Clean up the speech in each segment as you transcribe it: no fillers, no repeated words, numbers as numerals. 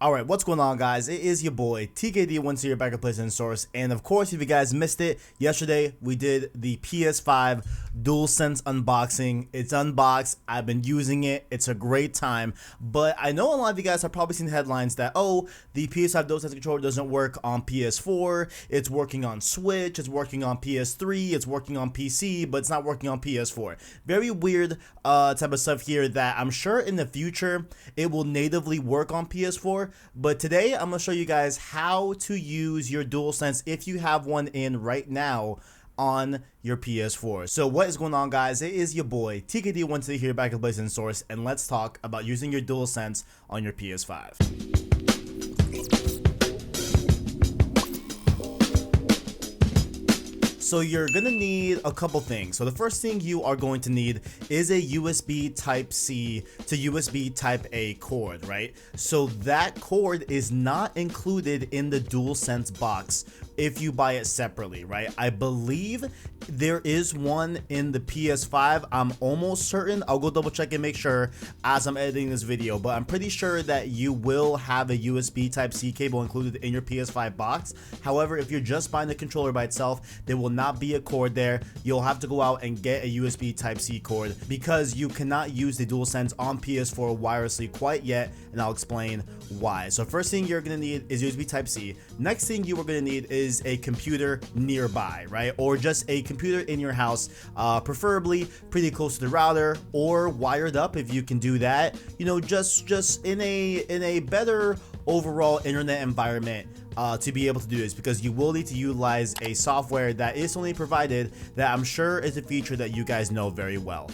Alright, what's going on, guys? It is your boy TKD1 here back at PlayStation Source, and of course, if you guys missed it, yesterday we did the PS5 DualSense unboxing. It's unboxed, I've been using it, it's a great time, but I know a lot of you guys have probably seen headlines that, oh, the PS5 DualSense controller doesn't work on PS4, it's working on Switch, it's working on PS3, it's working on PC, but it's not working on PS4. Very weird type of stuff here that I'm sure in the future it will natively work on PS4. But today I'm going to show you guys how to use your DualSense if you have one in right now on your PS4. So what is going on, guys? It is your boy TKD1 here back at PlayStation Source, and let's talk about using your DualSense on your PS5. So you're gonna need a couple things. So the first thing you are going to need is a USB Type-C to USB Type-A cord, right? So that cord is not included in the DualSense box if you buy it separately, right? I believe there is one in the PS5. I'm almost certain. I'll go double check and make sure as I'm editing this video, but I'm pretty sure that you will have a USB Type-C cable included in your PS5 box. However, if you're just buying the controller by itself, there will not be a cord there. You'll have to go out and get a USB Type-C cord because you cannot use the DualSense on PS4 wirelessly quite yet, and I'll explain why. So first thing you're gonna need is USB Type-C. Next thing you are gonna need is a computer nearby, right? Or just a computer in your house, preferably pretty close to the router or wired up if you can do that. You know, just in a better overall internet environment to be able to do this, because you will need to utilize a software that is only provided that I'm sure is a feature that you guys know very well.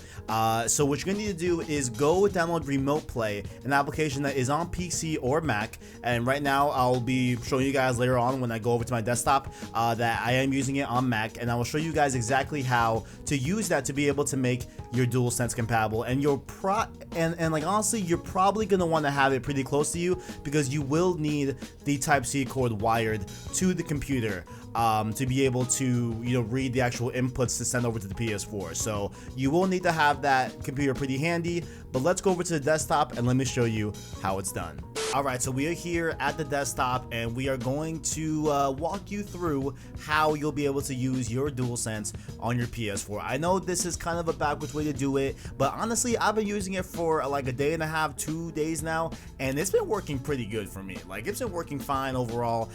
So what you're gonna need to do is go download Remote Play, an application that is on PC or Mac, and right now I'll be showing you guys later on when I go over to my desktop that I am using it on Mac, and I will show you guys exactly how to use that to be able to make your DualSense compatible. And like honestly, you're probably gonna want to have it pretty close to you because you will need the Type-C cord wired to the computer to be able to, you know, read the actual inputs to send over to the PS4. So you will need to have that computer pretty handy, but let's go over to the desktop and let me show you how it's done. Alright, so we are here at the desktop and we are going to walk you through how you'll be able to use your DualSense on your PS4. I know this is kind of a backwards way to do it, but honestly, I've been using it for like a day and a half, 2 days now, and it's been working pretty good for me. Like, it's been working fine overall.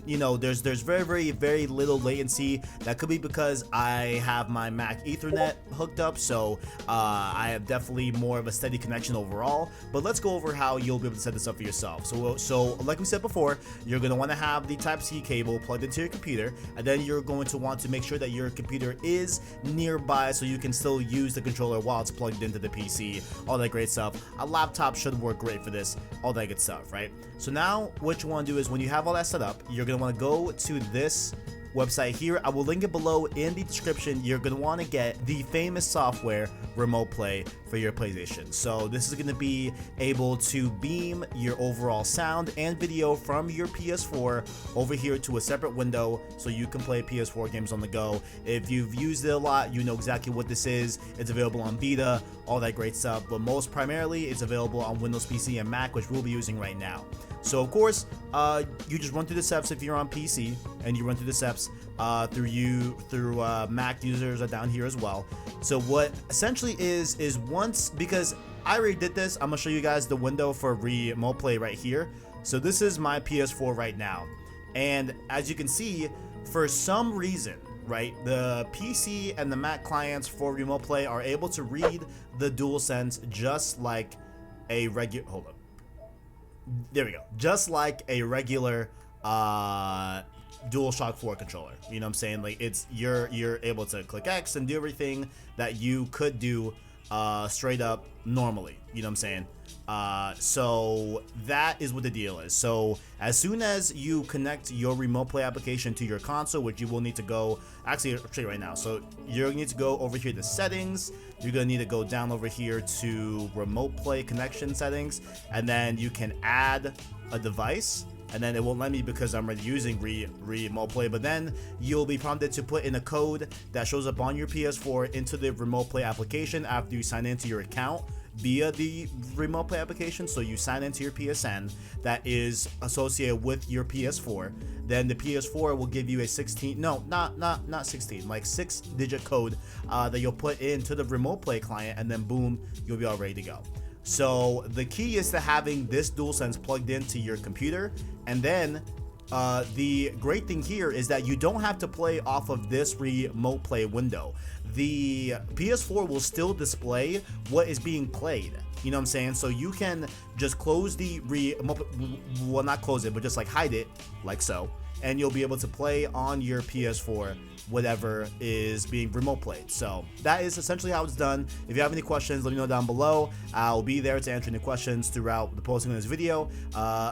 You know, there's very little latency. That could be because I have my Mac Ethernet hooked up, so I have definitely more of a steady connection overall. But let's go over how you'll be able to set this up for yourself. So like we said before, you're going to want to have the Type-C cable plugged into your computer, and then you're going to want to make sure that your computer is nearby so you can still use the controller while it's plugged into the PC, all that great stuff. A laptop should work great for this, all that good stuff, right? So now what you want to do is when you have all that set up, you're going to want to go to this website here. I will link it below in the description. You're going to want to get the famous software Remote Play for your PlayStation. So this is going to be able to beam your overall sound and video from your PS4 over here to a separate window so you can play PS4 games on the go. If you've used it a lot, you know exactly what this is. It's available on Vita, all that great stuff, but most primarily it's available on Windows PC and Mac, which we'll be using right now. So of course, you just run through the steps if you're on PC, and you run through the steps through Mac users are down here as well. So what essentially is once, because I already did this, I'm gonna show you guys the window for Remote Play right here. So this is my PS4 right now, and as you can see, for some reason, right, the PC and the Mac clients for Remote Play are able to read the DualSense just like a regular. Hold up. There we go. Just like a regular DualShock 4 controller. You know what I'm saying? Like, it's you're able to click X and do everything that you could do straight up normally. You know what I'm saying? So that is what the deal is. So as soon as you connect your Remote Play application to your console, which you will need to go, actually I'll show you right now. So you're gonna need to go over here to settings. You're gonna need to go down over here to Remote Play connection settings, and then you can add a device. And then it won't let me because I'm already using Remote Play, but then you'll be prompted to put in a code that shows up on your PS4 into the Remote Play application after you sign into your account. via the remote play application. So you sign into your PSN that is associated with your PS4. Then the PS4 will give you a 16, no, not 16, like 6-digit code that you'll put into the remote play client, and then boom, you'll be all ready to go. So the key is to having this DualSense plugged into your computer, and then the great thing here is that you don't have to play off of this remote play window. The PS4 will still display what is being played. You know what I'm saying? So you can just close the well, not close it, but just like hide it, like so, and you'll be able to play on your PS4 whatever is being remote played. So that is essentially how it's done. If you have any questions, let me know down below. I'll be there to answer any questions throughout the posting of this video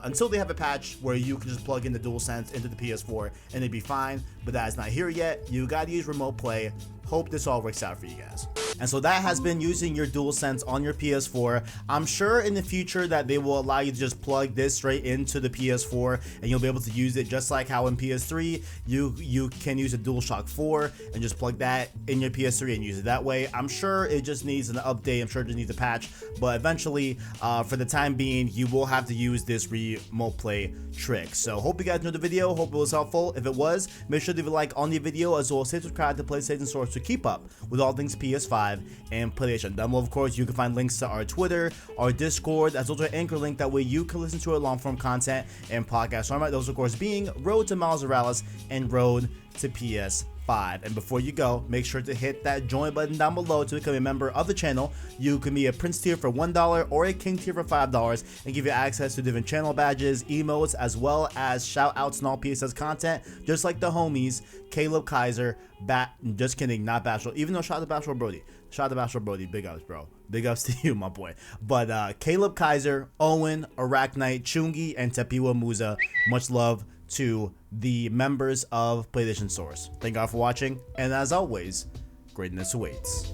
until they have a patch where you can just plug in the DualSense into the PS4 and it'd be fine. But that is not here yet. You gotta use remote play. Hope this all works out for you guys. And so that has been using your DualSense on your PS4. I'm sure in the future that they will allow you to just plug this straight into the PS4 and you'll be able to use it just like how in PS3 you can use a DualShock 4 and just plug that in your PS3 and use it that way. I'm sure it just needs an update. I'm sure it just needs a patch, but eventually for the time being you will have to use this remote play trick. So hope you guys enjoyed the video. Hope it was helpful. If it was, make sure to leave a like on the video as well as subscribe to PlayStation Source to keep up with all things PS5 and PlayStation. Down below, of course, you can find links to our Twitter, our Discord, as well as our Anchor link. That way you can listen to our long form content and podcast format. Those, of course, being Road to Miles Morales and Road to PS5. And before you go, make sure to hit that join button down below to become a member of the channel. You can be a Prince tier for $1 or a King tier for $5 and give you access to different channel badges, emotes, as well as shout outs and all PSS content, just like the homies Caleb Kaiser, just kidding, not Bachelor, even though shout out to Bachelor Brody. Shout out to Bachelor Brody, big ups, bro. Big ups to you, my boy. But Caleb Kaiser, Owen, Arachnite, Chungi, and Tepiwa Musa, much love to the members of PlayStation Source. Thank God for watching, and as always, greatness awaits.